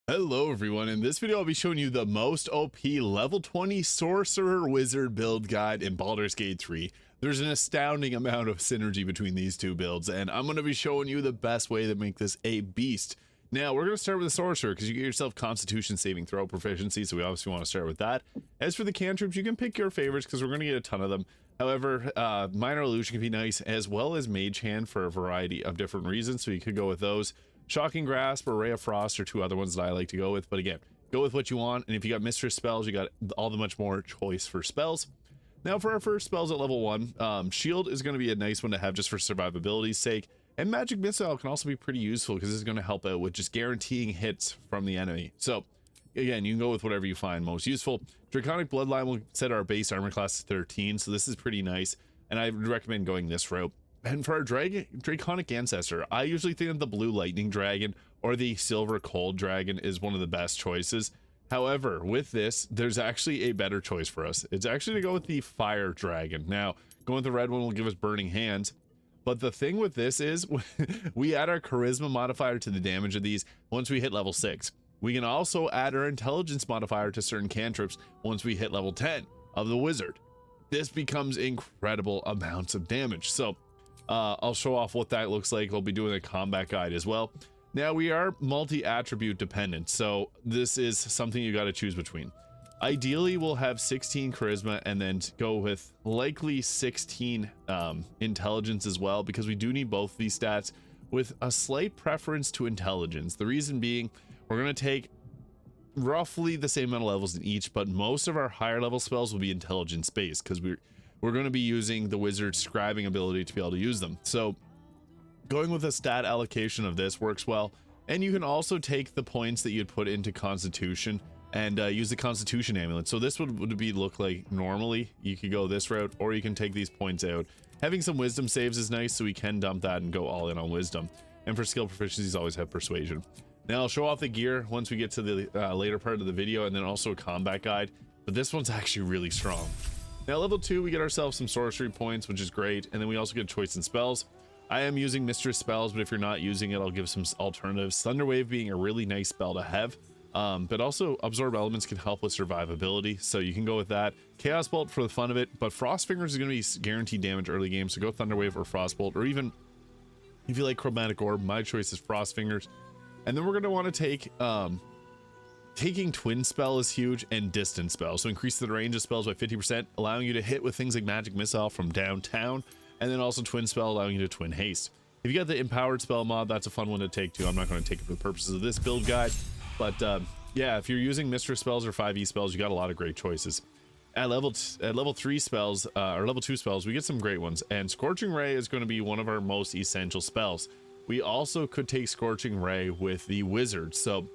Hello everyone, in this video I'll be showing you the most OP level 20 Sorcerer Wizard build guide in Baldur's Gate 3. There's an astounding amount of synergy between these two builds, and I'm going to be showing you the best way to make this a beast. Now, we're going to start with the Sorcerer, because you get yourself Constitution saving throw proficiency, so we obviously want to start with that. As for the cantrips, you can pick your favorites, because we're going to get a ton of them. However, Minor Illusion can be nice, as well as Mage Hand for a variety of different reasons, so you could go with those. Shocking Grasp or Ray of Frost are two other ones that I like to go with, but again, go with what you want, and if you got Mistress spells, you got all the much more choice for spells. Now for our first spells at level 1, Shield is going to be a nice one to have just for survivability's sake, and Magic Missile can also be pretty useful because it's going to help out with just guaranteeing hits from the enemy. So again, you can go with whatever you find most useful. Draconic Bloodline will set our base armor class to 13, so this is pretty nice, and I would recommend going this route. And for our draconic ancestor, I usually think that the blue lightning dragon or the silver cold dragon is one of the best choices. However, with this, there's actually a better choice for us. It's actually to go with the fire dragon. Now, going with the red one will give us burning hands. But the thing with this is we add our charisma modifier to the damage of these once we hit level 6. We can also add our intelligence modifier to certain cantrips once we hit level 10 of the wizard. This becomes incredible amounts of damage. So I'll show off what that looks like. I'll be doing a combat guide as well. Now, we are multi-attribute dependent, so this is something you got to choose between. Ideally, we'll have 16 charisma and then go with likely 16 intelligence as well, because we do need both of these stats with a slight preference to intelligence. The reason being, we're going to take roughly the same amount of levels in each, but most of our higher level spells will be intelligence based because we're going to be using the wizard's scribing ability to be able to use them. So going with a stat allocation of this works well. And you can also take the points that you'd put into Constitution and use the Constitution amulet. So this would be look like normally. You could go this route, or you can take these points out. Having some wisdom saves is nice, so we can dump that and go all in on wisdom. And for skill proficiencies, always have persuasion. Now I'll show off the gear once we get to the later part of the video, and then also a combat guide. But this one's actually really strong. Now, level 2, we get ourselves some sorcery points, which is great, and then we also get choice in spells. I am using Mistress spells, but if you're not using it, I'll give some alternatives. Thunderwave being a really nice spell to have, but also Absorb Elements can help with survivability, so you can go with that. Chaos Bolt for the fun of it, but Frost Fingers is going to be guaranteed damage early game, so go Thunderwave or Frost Bolt, or even if you like Chromatic Orb, my choice is Frost Fingers. And then we're going to want to take taking Twin Spell is huge, and Distance Spell, so increase the range of spells by 50%, allowing you to hit with things like Magic Missile from downtown, and then also Twin Spell allowing you to Twin Haste. If you got the Empowered Spell mod, that's a fun one to take too. I'm not going to take it for the purposes of this build guide, but yeah, if you're using Mistress spells or 5e spells, you got a lot of great choices. At level 3 spells, or level 2 spells, we get some great ones, and Scorching Ray is going to be one of our most essential spells. We also could take Scorching Ray with the Wizard, so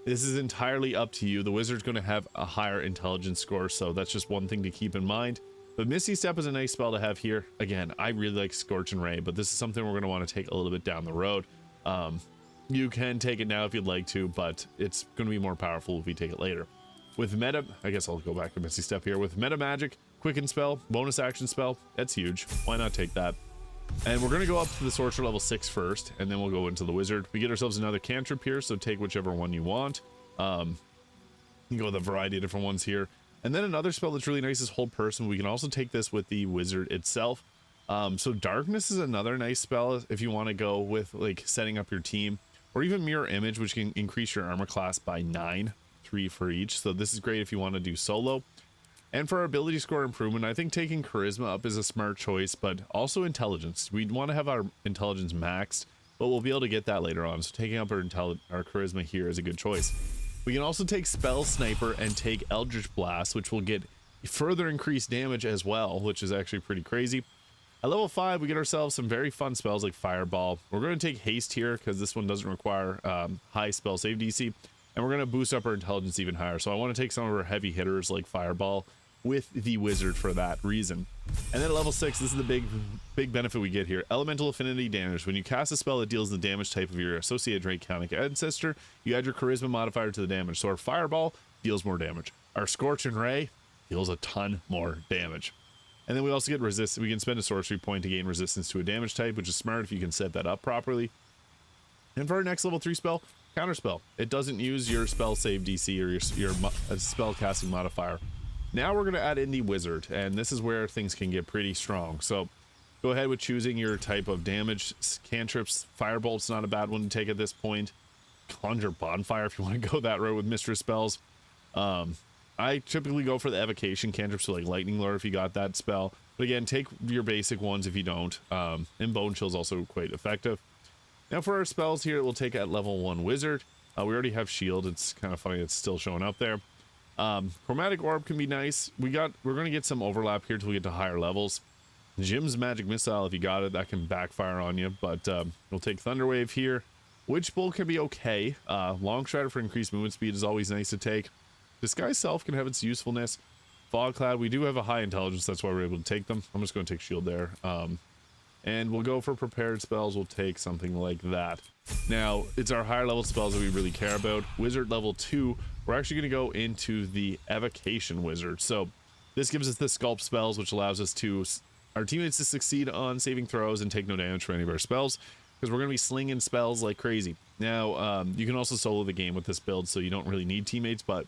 this is entirely up to you. The wizard's going to have a higher intelligence score, so that's just one thing to keep in mind. But Misty Step is a nice spell to have here. Again, I really like Scorching Ray, but this is something we're going to want to take a little bit down the road. You can take it now if you'd like to, but it's going to be more powerful if we take it later. With meta, I guess I'll go back to Misty Step here. With meta magic, Quicken Spell, bonus action spell, that's huge. Why not take that? And we're going to go up to the Sorcerer level 6 first, and then we'll go into the Wizard. We get ourselves another cantrip here, so take whichever one you want. You can go with a variety of different ones here. And then another spell that's really nice is Hold Person. We can also take this with the Wizard itself. So Darkness is another nice spell if you want to go with like setting up your team. Or even Mirror Image, which can increase your armor class by 9, 3 for each. So this is great if you want to do solo. And for our ability score improvement, I think taking charisma up is a smart choice, but also intelligence. We'd want to have our intelligence maxed, but we'll be able to get that later on. So taking up our charisma here is a good choice. We can also take Spell Sniper and take Eldritch Blast, which will get further increased damage as well, which is actually pretty crazy. At level 5, we get ourselves some very fun spells like Fireball. We're going to take Haste here because this one doesn't require high spell save DC. And we're going to boost up our intelligence even higher. So I want to take some of our heavy hitters like Fireball with the Wizard for that reason. And then at level 6, this is the big benefit we get here. Elemental Affinity Damage. When you cast a spell that deals the damage type of your associated draconic ancestor, you add your charisma modifier to the damage. So our Fireball deals more damage. Our Scorching Ray deals a ton more damage. And then we also get resistance. We can spend a sorcery point to gain resistance to a damage type, which is smart if you can set that up properly. And for our next level 3 spell, counterspell. It doesn't use your spell save DC or your spell casting modifier. Now we're going to add in the wizard, and this is where things can get pretty strong. So go ahead with choosing your type of damage. Cantrips, firebolt's not a bad one to take at this point. Conjure bonfire if you want to go that route with mistress spells. I typically go for the evocation cantrips, so like lightning lure if you got that spell. But again, take your basic ones if you don't. And bone chill is also quite effective. Now for our spells here, we'll take at level 1 wizard. We already have shield. It's kind of funny it's still showing up there. Chromatic orb can be nice. We're going to get some overlap here till we get to higher levels. Jim's magic missile, if you got it, that can backfire on you. But we'll take thunderwave here. Witch bolt can be okay. Long strider for increased movement speed is always nice to take. Disguise self can have its usefulness. Fog cloud, we do have a high intelligence, that's why we're able to take them. I'm just going to take shield there. And we'll go for prepared spells. We'll take something like that. Now, it's our higher level spells that we really care about. Wizard level 2, we're actually going to go into the evocation wizard. So this gives us the sculpt spells, which allows us to our teammates to succeed on saving throws and take no damage from any of our spells, because we're going to be slinging spells like crazy. Now, you can also solo the game with this build, so you don't really need teammates, but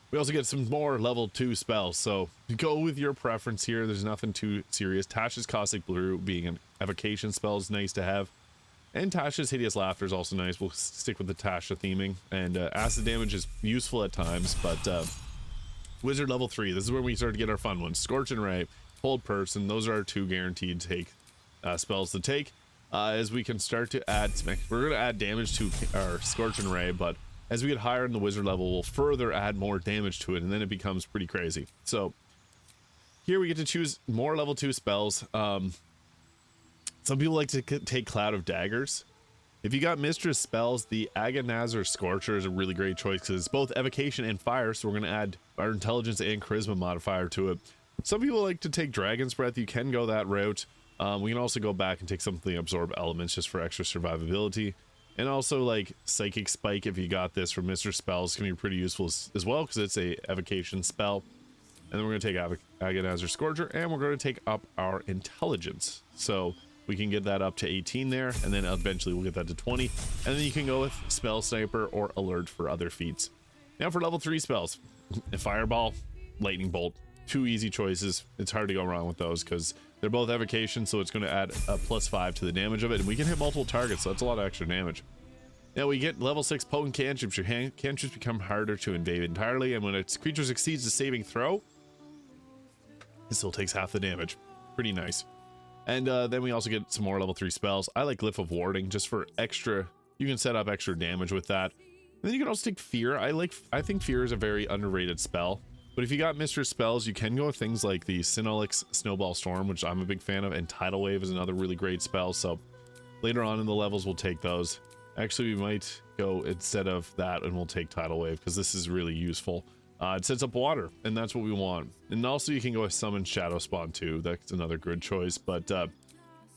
we also get some more level 2 spells, so go with your preference here. There's nothing too serious. Tasha's Caustic Blue being an evocation spell is nice to have. And Tasha's Hideous Laughter is also nice. We'll stick with the Tasha theming. And acid damage is useful at times, but Wizard level 3, this is where we start to get our fun ones. Scorching Ray, Hold Person, those are our 2 guaranteed take spells to take. As we can start to add, we're going to add damage to our Scorching Ray, but as we get higher in the wizard level, we'll further add more damage to it, and then it becomes pretty crazy. So here we get to choose more level 2 spells. Some people like to take Cloud of Daggers. If you got Mistress spells, the Agonazar Scorcher is a really great choice because it's both evocation and fire, so we're going to add our intelligence and charisma modifier to it. Some people like to take Dragon's Breath. You can go that route. We can also go back and take something Absorb Elements just for extra survivability. And also like Psychic Spike, if you got this from Mr. Spells, can be pretty useful as well because it's a evocation spell. And then we're going to take Agonazar Scorcher, and we're going to take up our intelligence. So we can get that up to 18 there, and then eventually we'll get that to 20. And then you can go with Spell Sniper or Alert for other feats. Now for level 3 spells, Fireball, Lightning Bolt, 2 easy choices. It's hard to go wrong with those because they're both evocation, so it's going to add a +5 to the damage of it, and we can hit multiple targets, so that's a lot of extra damage. Now we get level 6 potent cantrips. Your cantrips become harder to invade entirely, and when a creature succeeds a saving throw, it still takes half the damage. Pretty nice. And then we also get some more level 3 spells. I like Glyph of Warding just for extra. You can set up extra damage with that. And then you can also take Fear. I think Fear is a very underrated spell. But if you got Mistress spells, you can go with things like the Synolix Snowball Storm, which I'm a big fan of, and Tidal Wave is another really great spell. So later on in the levels, we'll take those. Actually, we might go instead of that, and we'll take Tidal Wave because this is really useful. It sets up water, and that's what we want. And also, you can go with Summon Shadow Spawn too. That's another good choice. But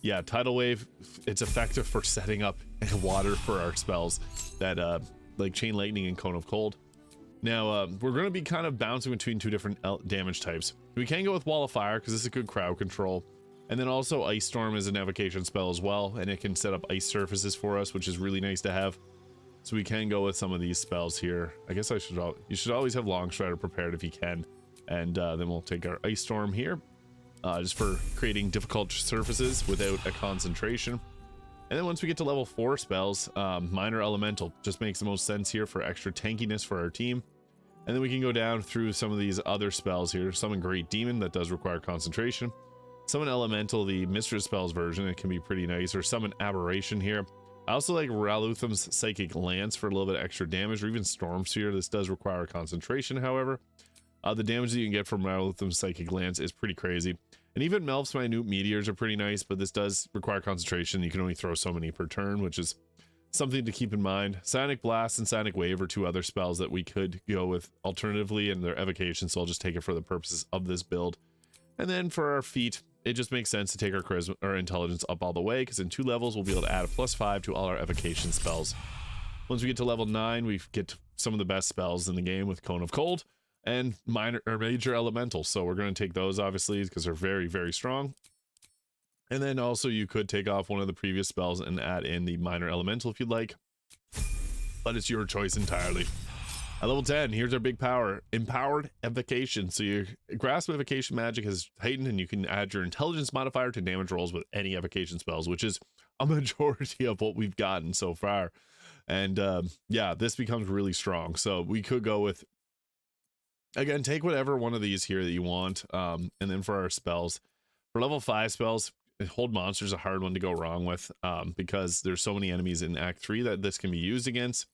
yeah, Tidal Wave, it's effective for setting up water for our spells that like Chain Lightning and Cone of Cold. Now, we're going to be kind of bouncing between 2 different damage types. We can go with Wall of Fire because this is good crowd control. And then also Ice Storm is an evocation spell as well, and it can set up ice surfaces for us, which is really nice to have. So we can go with some of these spells here. I guess you should always have Long Strider prepared if you can. And then we'll take our Ice Storm here, just for creating difficult surfaces without a concentration. And then once we get to level 4 spells, Minor Elemental just makes the most sense here for extra tankiness for our team. And then we can go down through some of these other spells here. Summon Great Demon, that does require concentration. Summon Elemental, the Mistress spells version, it can be pretty nice. Or Summon Aberration here. I also like Ralutham's Psychic Lance for a little bit of extra damage, or even Storm Sphere. This does require concentration, however. The damage that you can get from Ralutham's Psychic Lance is pretty crazy. And even Melf's Minute Meteors are pretty nice, but this does require concentration. You can only throw so many per turn, which is something to keep in mind. Psionic Blast and Psionic Wave are 2 other spells that we could go with alternatively, and they're evocation, so I'll just take it for the purposes of this build. And then for our feat, it just makes sense to take our charisma or intelligence up all the way, because in 2 levels we'll be able to add a +5 to all our evocation spells. Once we get to level 9, we get some of the best spells in the game with Cone of Cold and minor or major elementals. So we're going to take those obviously because they're very, very strong. And then also you could take off one of the previous spells and add in the minor elemental if you'd like. but it's your choice entirely. At level 10, here's our big power, empowered evocation. So your grasp evocation magic has heightened, and you can add your intelligence modifier to damage rolls with any evocation spells, which is a majority of what we've gotten so far. And yeah, this becomes really strong. So we could go with, again, take whatever one of these here that you want. And then for our spells, for level 5 spells, hold monster is a hard one to go wrong with, because there's so many enemies in Act 3 that this can be used against.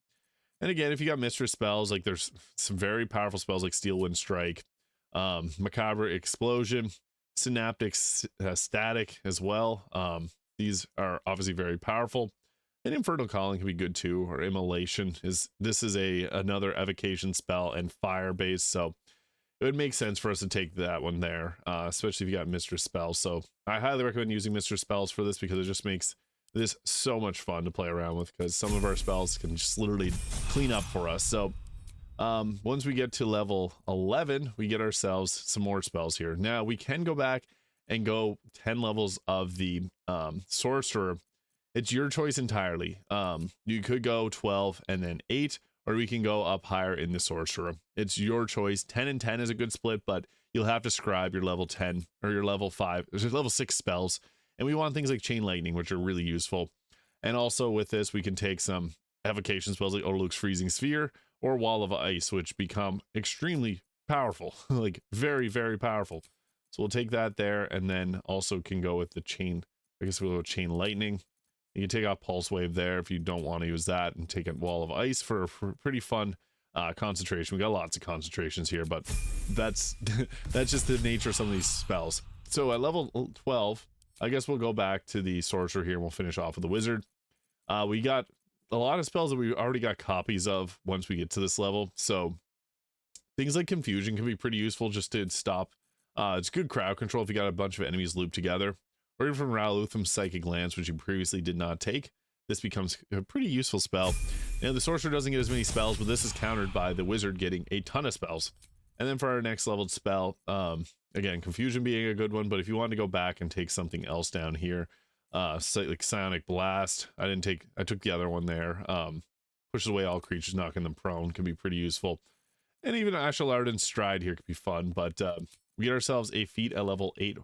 And again, if you got mistress spells, like there's some very powerful spells like Steel Wind Strike, Macabre Explosion, Synaptic Static as well. These are obviously very powerful. And Infernal Calling can be good too, or Immolation. This is another evocation spell and fire based, so it would make sense for us to take that one there, especially if you got mistress spells. So I highly recommend using mistress spells for this, because it just makes this so much fun to play around with, because some of our spells can just literally clean up for us. So once we get to level 11, we get ourselves some more spells here. Now we can go back and go 10 levels of the sorcerer. It's your choice entirely. You could go 12 and then 8, or we can go up higher in the sorcerer. It's your choice. 10 and 10 is a good split, but you'll have to scribe your level 10 or your level 5, there's level 6 spells. And we want things like Chain Lightning, which are really useful. And also with this, we can take some evocation spells like Odaluk's Freezing Sphere or Wall of Ice, which become extremely powerful, like very, very powerful. So we'll take that there, and then also can go with the Chain, I guess we'll go with Chain Lightning. You can take off Pulse Wave there if you don't want to use that, and take a Wall of Ice for pretty fun concentration. We got lots of concentrations here, but that's that's just the nature of some of these spells. So at level 12, I guess we'll go back to the sorcerer here, and we'll finish off with the wizard. We got a lot of spells that we already got copies of once we get to this level. So things like confusion can be pretty useful just to stop. It's good crowd control if you got a bunch of enemies looped together. Or even from Ralutham's Psychic Lance, which you previously did not take. This becomes a pretty useful spell. Now the sorcerer doesn't get as many spells, but this is countered by the wizard getting a ton of spells. And then for our next leveled spell, again, confusion being a good one, but if you want to go back and take something else down here, like Psionic Blast, I took the other one there. Pushes away all creatures, knocking them prone, can be pretty useful. And even Ashel Arden's Stride here could be fun, but we get ourselves a feat at level 8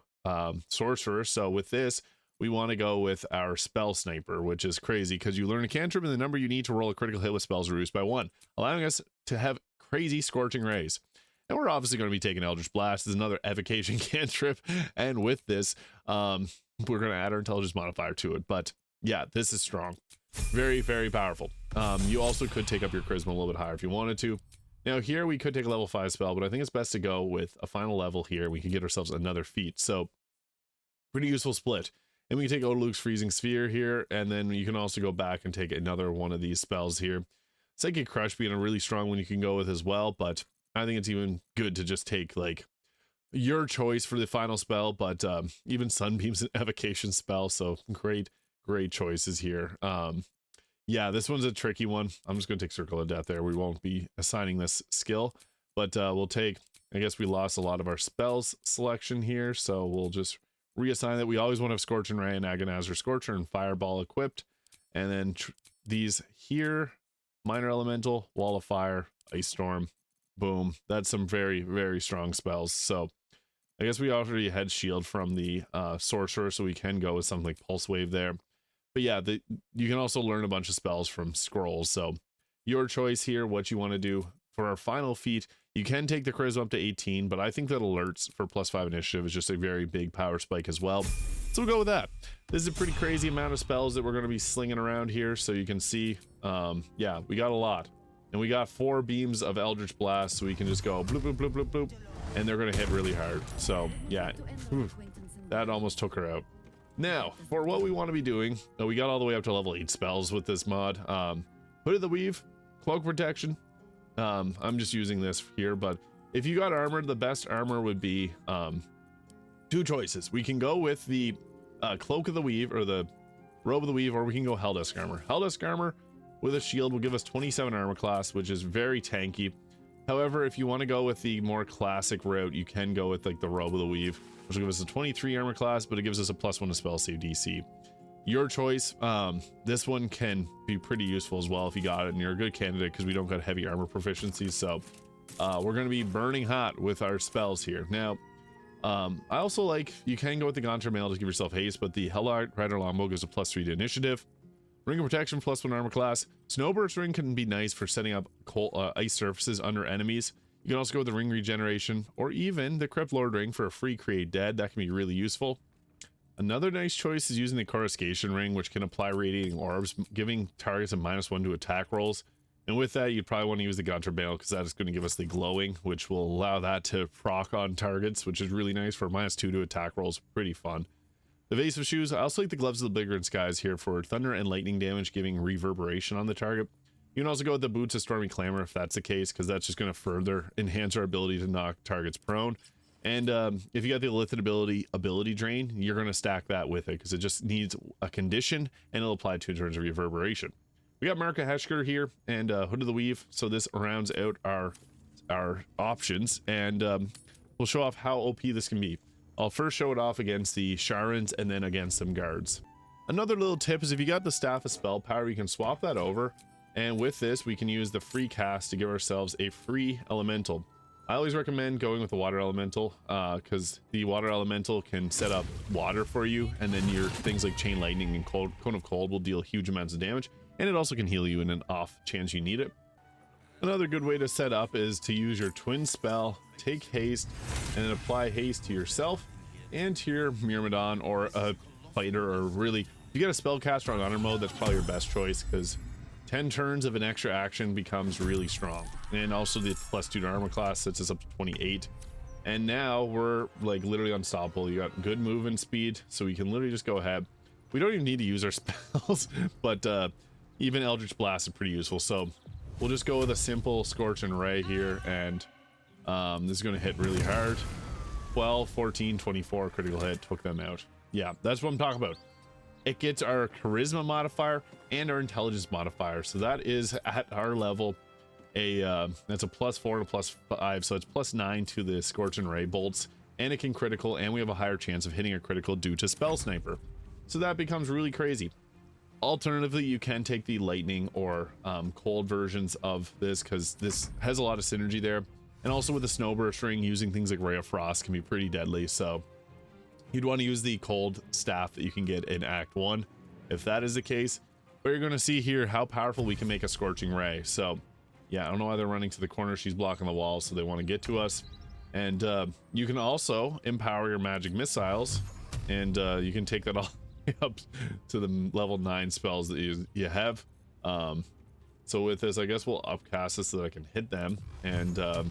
sorcerer. So with this, we want to go with our Spell Sniper, which is crazy because you learn a cantrip and the number you need to roll a critical hit with spells reduced by 1, allowing us to have crazy Scorching Rays. And we're obviously going to be taking Eldritch Blast as another evocation cantrip, and with this we're going to add our intelligence modifier to it. But yeah, this is strong, very, very powerful. You also could take up your charisma a little bit higher if you wanted to. Now here we could take a level 5 spell, but I think it's best to go with a final level here. We can get ourselves another feat, so pretty useful split. And we can take Odaluk's Freezing Sphere here, and then you can also go back and take another one of these spells here. Psychic Crush being a really strong one you can go with as well, but I think it's even good to just take like your choice for the final spell. But even Sunbeam's an evocation spell, so great choices here. Yeah, this one's a tricky one. I'm just going to take Circle of Death there. We won't be assigning this skill, but we'll take, I guess we lost a lot of our spells selection here, so we'll just reassign that. We always want to have Scorching Ray and Agonizer Scorcher and Fireball equipped. And then these here, Minor Elemental, Wall of Fire, Ice Storm, boom. That's some very, very strong spells. So I guess we already had Shield from the Sorcerer, so we can go with something like Pulse Wave there. But yeah, you can also learn a bunch of spells from scrolls. So your choice here, what you want to do. For our final feat, you can take the charisma up to 18, but I think that alerts for +5 initiative is just a very big power spike as well. So we'll go with that. This is a pretty crazy amount of spells that we're going to be slinging around here. So you can see, yeah, we got a lot. And we got 4 beams of Eldritch Blast, so we can just go bloop, bloop, bloop, bloop, bloop, and they're going to hit really hard. So yeah, that almost took her out. Now, for what we want to be doing, we got all the way up to level 8 spells with this mod. Hood of the Weave, Cloak Protection. I'm just using this here, but if you got armor, the best armor would be 2 choices. We can go with the Cloak of the Weave or the Robe of the Weave, or we can go Helldusk Armor. Helldusk Armor with a shield will give us 27 armor class, which is very tanky. However, if you want to go with the more classic route, you can go with like the Robe of the Weave, which will give us a 23 armor class, but it gives us a +1 to spell save DC. Your choice. This one can be pretty useful as well if you got it and you're a good candidate, because we don't got heavy armor proficiency. So we're going to be burning hot with our spells here. Now, I also like, you can go with the Gaunter Mail to give yourself haste, but the Hell Rider Longbow gives a +3 to initiative. Ring of Protection, +1 armor class. Snowburst Ring can be nice for setting up ice surfaces under enemies. You can also go with the Ring Regeneration, or even the Crypt Lord Ring for a free Create Dead. That can be really useful. Another nice choice is using the Coruscation Ring, which can apply Radiating Orbs, giving targets a -1 to attack rolls. And with that, you'd probably want to use the Gaunter Mail, because that is going to give us the Glowing, which will allow that to proc on targets, which is really nice for -2 to attack rolls. Pretty fun. The Evasive Shoes, I also like the Gloves of the Bigger Skies here for thunder and lightning damage, giving reverberation on the target. You can also go with the Boots of Stormy Clamor if that's the case, because that's just going to further enhance our ability to knock targets prone. And if you got the Illithid ability drain, you're going to stack that with it, because it just needs a condition and it'll apply 2 turns of reverberation. We got Marika Heshker here and Hood of the Weave, so this rounds out our options, and we'll show off how OP this can be. I'll first show it off against the Sharans and then against some guards. Another little tip is if you got the Staff of Spell Power, you can swap that over, and with this we can use the free cast to give ourselves a free elemental. I always recommend going with the water elemental, because the water elemental can set up water for you, and then your things like Chain Lightning and Cone of Cold will deal huge amounts of damage, and it also can heal you in an off chance you need it. Another good way to set up is to use your twin spell, take haste, and then apply haste to yourself and to your Myrmidon or a fighter, or really, if you get a spellcaster on honor mode, that's probably your best choice, because 10 turns of an extra action becomes really strong. And also the +2 to armor class sets us up to 28. And now we're like literally unstoppable. You got good movement speed, so we can literally just go ahead. We don't even need to use our spells, but even Eldritch Blast is pretty useful. So we'll just go with a simple Scorching Ray here, and this is going to hit really hard. 12, 14, 24 critical hit, took them out. Yeah, that's what I'm talking about. It gets our charisma modifier and our intelligence modifier, so that is at our level that's a +4 and a +5, so it's +9 to the Scorching Ray bolts, and it can critical, and we have a higher chance of hitting a critical due to Spell Sniper, so that becomes really crazy. Alternatively, you can take the lightning or cold versions of this, because this has a lot of synergy there, and also with the Snowburst Ring, using things like Ray of Frost can be pretty deadly. So you'd want to use the cold staff that you can get in Act 1 if that is the case. But you're going to see here how powerful we can make a Scorching Ray. So yeah, I don't know why they're running to the corner. She's blocking the wall, so they want to get to us. And you can also empower your magic missiles, and you can take that all up to the level 9 spells that you have. So with this, I guess we'll upcast this so that I can hit them. And oh,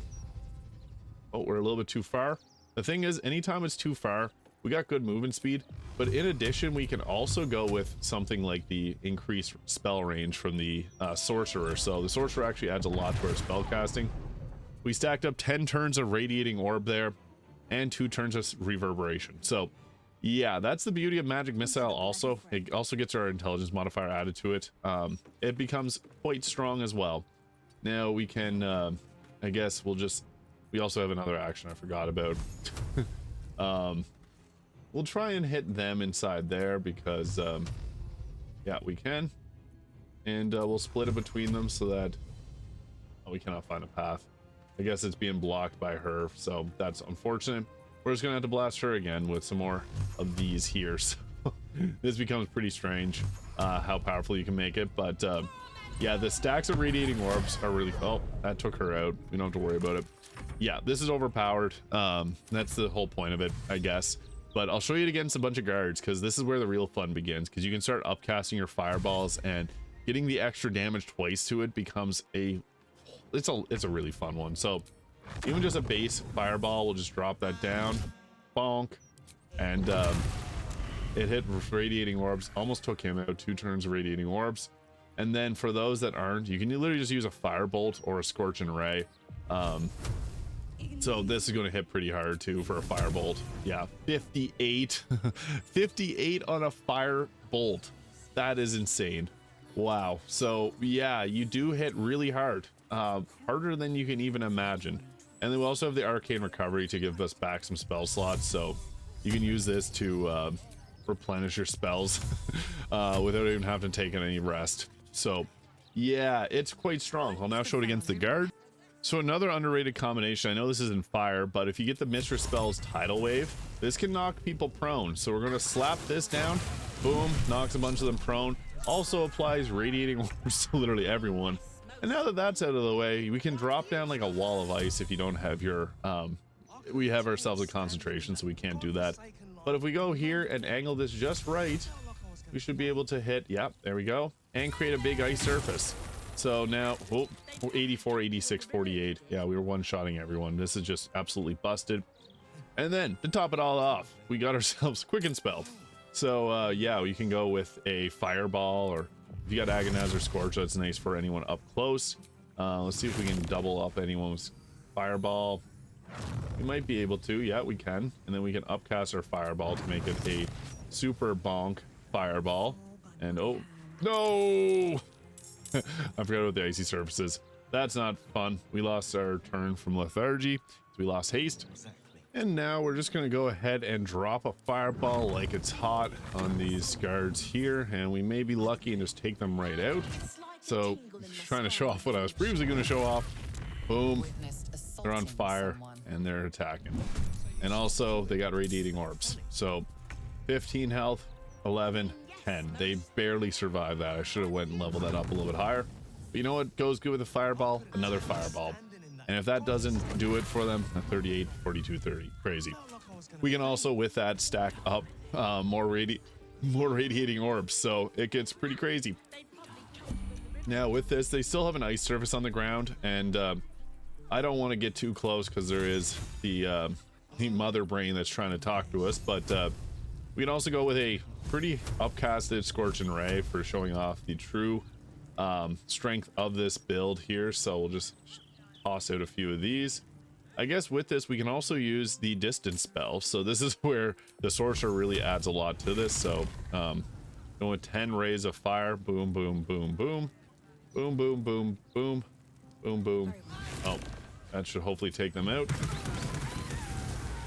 we're a little bit too far. The thing is, anytime it's too far, we got good movement speed, but in addition, we can also go with something like the increased spell range from the Sorcerer. So the Sorcerer actually adds a lot to our spell casting. We stacked up 10 turns of Radiating Orb there and 2 turns of Reverberation. So yeah, that's the beauty of Magic Missile. Also, it also gets our intelligence modifier added to it. It becomes quite strong as well. Now we can I guess we also have another action I forgot about. We'll try and hit them inside there, because yeah, we can, and we'll split it between them so that we cannot find a path. I guess it's being blocked by her, so that's unfortunate. We're just gonna have to blast her again with some more of these here. So this becomes pretty strange how powerful you can make it. But yeah, the stacks of Radiating Orbs are really, oh, that took her out. We don't have to worry about it. Yeah, this is overpowered. That's the whole point of it, I guess. But I'll show you it against a bunch of guards, because this is where the real fun begins, because you can start upcasting your fireballs, and getting the extra damage twice to it becomes it's a really fun one. So even just a base fireball, we'll just drop that down, bonk, and it hit Radiating Orbs, almost took him out. 2 turns of Radiating Orbs. And then for those that aren't, you can literally just use a Firebolt or a Scorching Ray. So this is going to hit pretty hard too for a Firebolt. Yeah, 58 58 on a Firebolt. That is insane. Wow. So yeah, you do hit really hard, harder than you can even imagine. And then we also have the Arcane Recovery to give us back some spell slots, so you can use this to replenish your spells without even having to take any rest. So yeah, it's quite strong. I'll now show it against the guard. So another underrated combination, I know this isn't fire, but if you get the Mistress Spells Tidal Wave, this can knock people prone. So we're going to slap this down, boom, knocks a bunch of them prone. Also applies Radiating Orbs to literally everyone. And now that that's out of the way, we can drop down like a wall of ice if you don't have your, we have ourselves a concentration, so we can't do that. But if we go here and angle this just right, we should be able to hit, yep, there we go, and create a big ice surface. So now, oh, 84, 86, 48. Yeah, we were one-shotting everyone. This is just absolutely busted. And then, to top it all off, we got ourselves Quicken Spell. So, yeah, we can go with a Fireball, or if you got Agonize or Scorch, that's nice for anyone up close. Let's see if we can double up anyone's Fireball. We might be able to. Yeah, we can. And then we can upcast our Fireball to make it a super bonk Fireball. And, oh, no! I forgot about the icy surfaces. That's not fun. We lost our turn from lethargy, so we lost haste. And now we're just going to go ahead and drop a fireball like it's hot on these guards here, and we may be lucky and just take them right out. So trying to show off what I was previously going to show off. Boom, they're on fire and they're attacking. And also they got radiating orbs. So 15 health, 11, 10. They barely survived that. I should have went and leveled that up a little bit higher. But you know what goes good with a fireball? Another fireball. And if that doesn't do it for them, a 38, 42, 30. Crazy. We can also, with that, stack up more radiating orbs. So it gets pretty crazy. Now with this, they still have an ice surface on the ground. And I don't want to get too close because there is the mother brain that's trying to talk to us. But we can also go with a pretty upcasted Scorching Ray for showing off the true strength of this build here. So we'll just toss out a few of these. I guess with this we can also use the distance spell. So this is where the sorcerer really adds a lot to this. So going with 10 rays of fire. Boom, boom, boom, boom. Boom, boom, boom, boom. Boom, boom. Oh, that should hopefully take them out.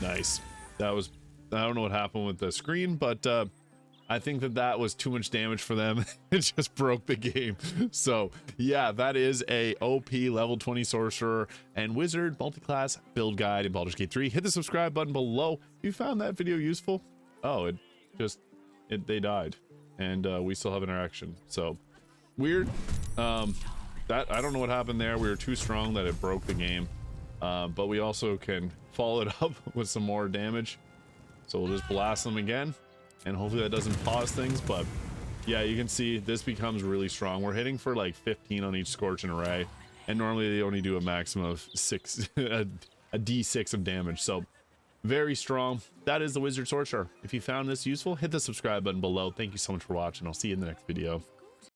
Nice. That was, I don't know what happened with the screen, but I think that was too much damage for them. It just broke the game. So yeah, that is a OP level 20 sorcerer and wizard multi-class build guide in Baldur's Gate 3. Hit the subscribe button below if you found that video useful. Oh, they died, and we still have interaction. So weird. That, I don't know what happened there. We were too strong that it broke the game. But we also can follow it up with some more damage. So we'll just blast them again. And hopefully that doesn't pause things, but yeah, you can see this becomes really strong. We're hitting for like 15 on each Scorching Ray, and normally they only do a maximum of 6, a D6 of damage. So very strong. That is the Wizard Sorcerer. If you found this useful, hit the subscribe button below. Thank you so much for watching. I'll see you in the next video.